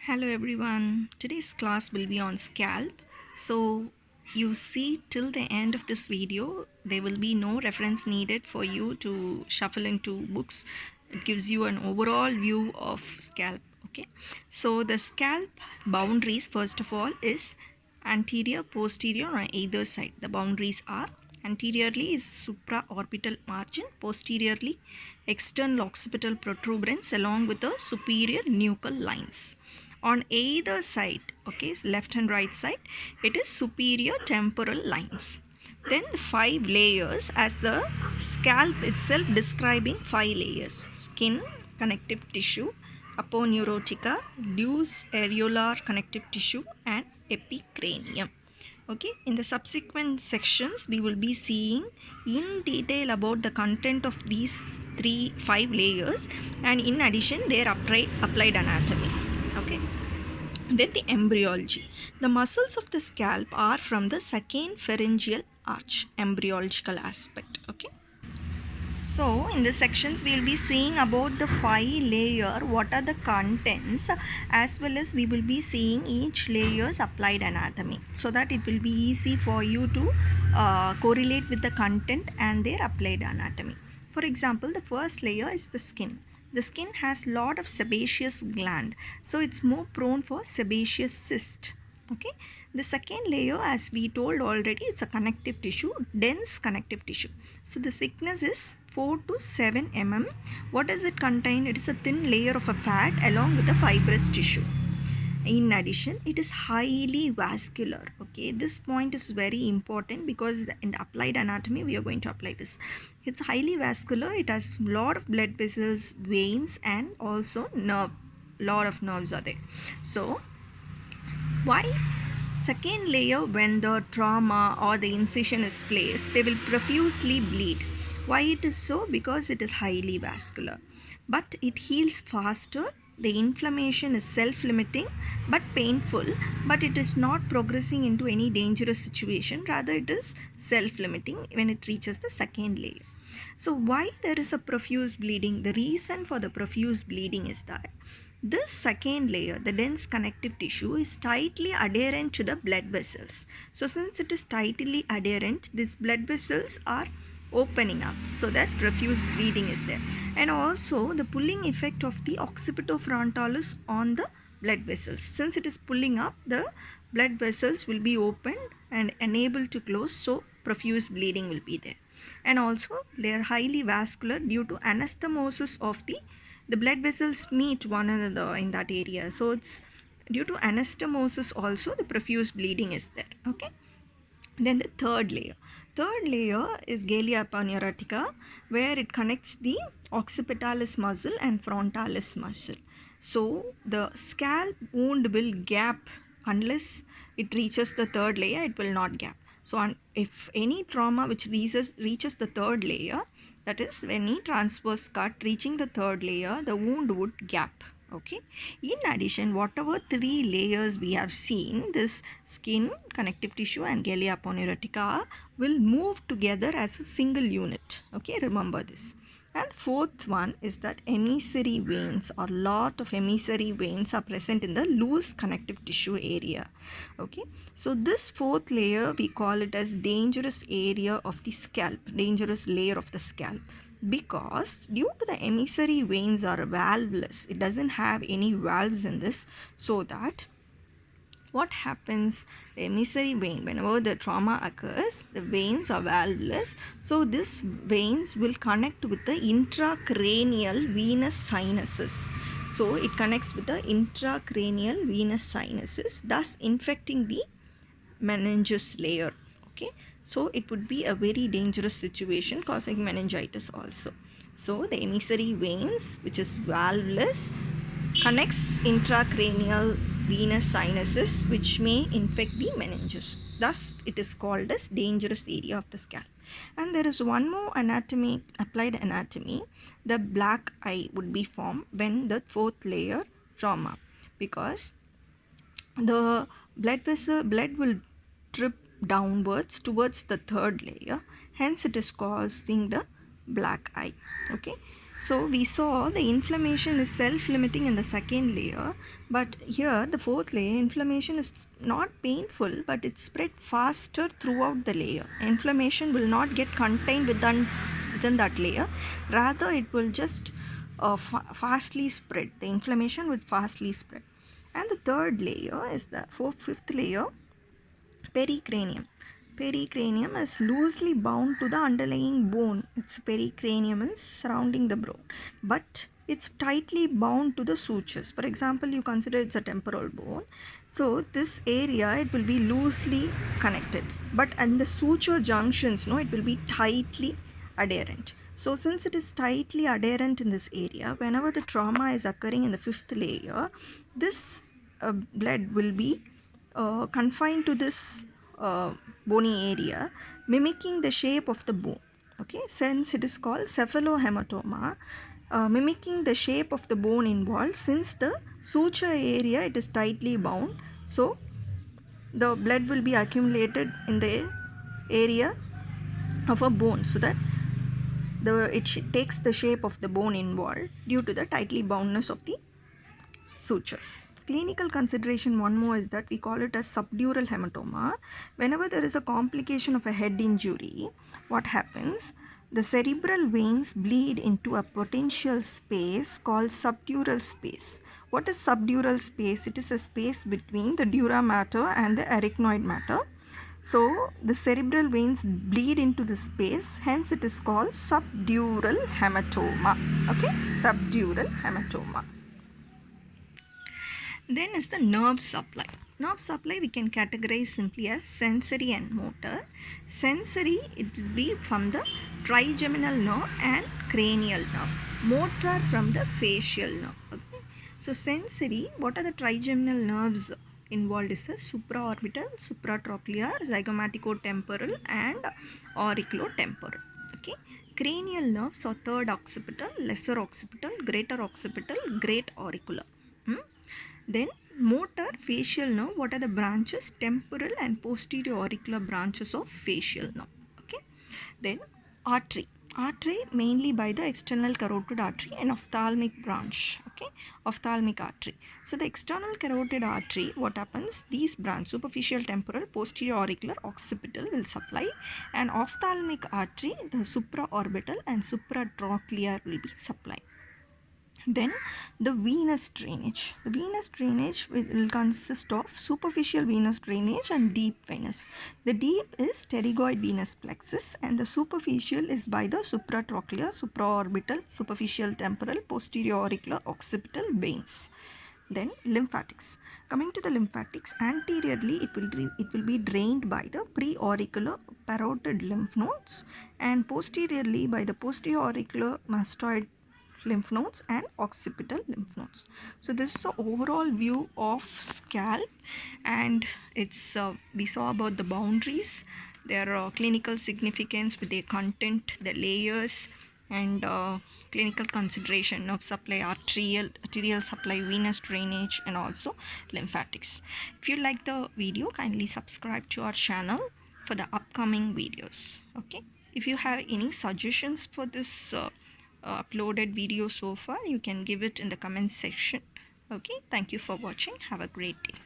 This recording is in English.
Hello everyone. Today's class will be on scalp. So you see till the end of this video, there will be no reference needed for you to shuffle into books. It gives you an overall view of scalp. Okay. So the scalp boundaries first of all is anterior, posterior on either side. The boundaries are anteriorly is supraorbital margin, posteriorly external occipital protuberance along with the superior nuchal lines. On either side, okay, left and right side, it is superior temporal lines. Then the 5 layers as the scalp itself describing 5 layers: skin, connective tissue, aponeurotica, loose areolar connective tissue, and epicranium. Okay, in the subsequent sections we will be seeing in detail about the content of these 5 layers, and in addition their applied anatomy. Okay, then the embryology. The muscles of the scalp are from the second pharyngeal arch, embryological aspect. Okay, so in the sections we will be seeing about the 5 layer, what are the contents, as well as we will be seeing each layer's applied anatomy, so that it will be easy for you to correlate with the content and their applied anatomy. For example, the first layer is the skin. The skin has lot of sebaceous gland, so it's more prone for sebaceous cyst. Okay, the second layer, as we told already, it's a connective tissue, dense connective tissue. So the thickness is 4 to 7 mm. What does it contain? It is a thin layer of a fat along with the fibrous tissue. In addition, it is highly vascular. Okay, this point is very important because in the applied anatomy we are going to apply this. It's highly vascular. It has lot of blood vessels, veins, and also nerve. Lot of nerves are there. So why second layer, when the trauma or the incision is placed, they will profusely bleed. Why it is so? Because it is highly vascular, but it heals faster. The inflammation is self-limiting but painful, but it is not progressing into any dangerous situation. Rather, it is self-limiting when it reaches the second layer. So why there is a profuse bleeding? The reason for the profuse bleeding is that this second layer, the dense connective tissue, is tightly adherent to the blood vessels. So since it is tightly adherent, these blood vessels are opening up, so that profuse bleeding is there. And also the pulling effect of the occipitofrontalis on the blood vessels. Since it is pulling up, the blood vessels will be opened and unable to close, so profuse bleeding will be there. And also they are highly vascular due to anastomosis of the blood vessels meet one another in that area. So it's due to anastomosis also the profuse bleeding is there. Okay. Then the third layer is Galea aponeurotica, where it connects the occipitalis muscle and frontalis muscle. So the scalp wound will gap unless it reaches the third layer. It will not gap. So if any trauma which reaches the third layer, that is any transverse cut reaching the third layer, the wound would gap. Okay, in addition, whatever 3 layers we have seen, this skin, connective tissue, and Galea aponeurotica will move together as a single unit. Okay, remember this. And fourth one is that emissary veins, or lot of emissary veins are present in the loose connective tissue area. Okay, so this fourth layer we call it as dangerous area of the scalp, dangerous layer of the scalp, because due to the emissary veins are valveless, it doesn't have any valves in this, so that what happens, the emissary vein, whenever the trauma occurs, the veins are valveless, so these veins will connect with the intracranial venous sinuses. So it connects with the intracranial venous sinuses, thus infecting the meninges layer. Okay, so it would be a very dangerous situation, causing meningitis also. So the emissary veins, which is valveless, connects intracranial venous sinuses, which may infect the meninges. Thus it is called as dangerous area of the scalp. And there is one more anatomy, applied anatomy. The black eye would be formed when the fourth layer trauma, because the blood will drip downwards towards the third layer, hence it is causing the black eye. Okay, So we saw the inflammation is self-limiting in the second layer, but here the fourth layer, inflammation is not painful, but it spread faster throughout the layer. Inflammation will not get contained within that layer, rather it will just fastly spread. The inflammation would fastly spread. And the third layer is the fifth layer, pericranium. Pericranium is loosely bound to the underlying bone. Its pericranium is surrounding the bone, but it's tightly bound to the sutures. For example, you consider it's a temporal bone. So this area, it will be loosely connected, but in the suture junctions, no, it will be tightly adherent. So since it is tightly adherent in this area, whenever the trauma is occurring in the fifth layer, this blood will be confined to this bony area, mimicking the shape of the bone. Okay, since it is called cephalohematoma, mimicking the shape of the bone involved. Since the suture area, it is tightly bound, so the blood will be accumulated in the area of a bone, so that it takes the shape of the bone involved due to the tightly boundness of the sutures. Clinical consideration, one more, is that we call it as subdural hematoma. Whenever there is a complication of a head injury, what happens? The cerebral veins bleed into a potential space called subdural space. What is subdural space? It is a space between the dura mater and the arachnoid mater. So the cerebral veins bleed into the space, hence it is called subdural hematoma. Okay, subdural hematoma. Then is the nerve supply. Nerve supply we can categorize simply as sensory and motor. Sensory, it will be from the trigeminal nerve and cranial nerve. Motor from the facial nerve. Okay. So sensory, what are the trigeminal nerves involved is a supraorbital, supratrochlear, zygomaticotemporal and auriculotemporal. Okay. Cranial nerves are third occipital, lesser occipital, greater occipital, great auricular. Then motor, facial nerve, what are the branches? Temporal and posterior auricular branches of facial nerve. Okay. Then artery. Artery mainly by the external carotid artery and ophthalmic branch. Okay. Ophthalmic artery. So the external carotid artery, what happens? These branches, superficial, temporal, posterior auricular, occipital, will supply, and ophthalmic artery, the supraorbital and supratrochlear will be supplying. Then the venous drainage. The venous drainage will consist of superficial venous drainage and deep venous. The deep is pterygoid venous plexus and the superficial is by the supratrochlear, supraorbital, superficial temporal, posterior auricular, occipital veins. Then lymphatics. Coming to the lymphatics, anteriorly it will be drained by the preauricular parotid lymph nodes and posteriorly by the posterior auricular mastoid lymph nodes and occipital lymph nodes. So this is the overall view of scalp, and it's we saw about the boundaries, their clinical significance with their content, the layers, and clinical consideration of supply, arterial supply, venous drainage, and also lymphatics. If you like the video, kindly subscribe to our channel for the upcoming videos. Okay, if you have any suggestions for this uploaded video so far, you can give it in the comment section. Okay, thank you for watching. Have a great day.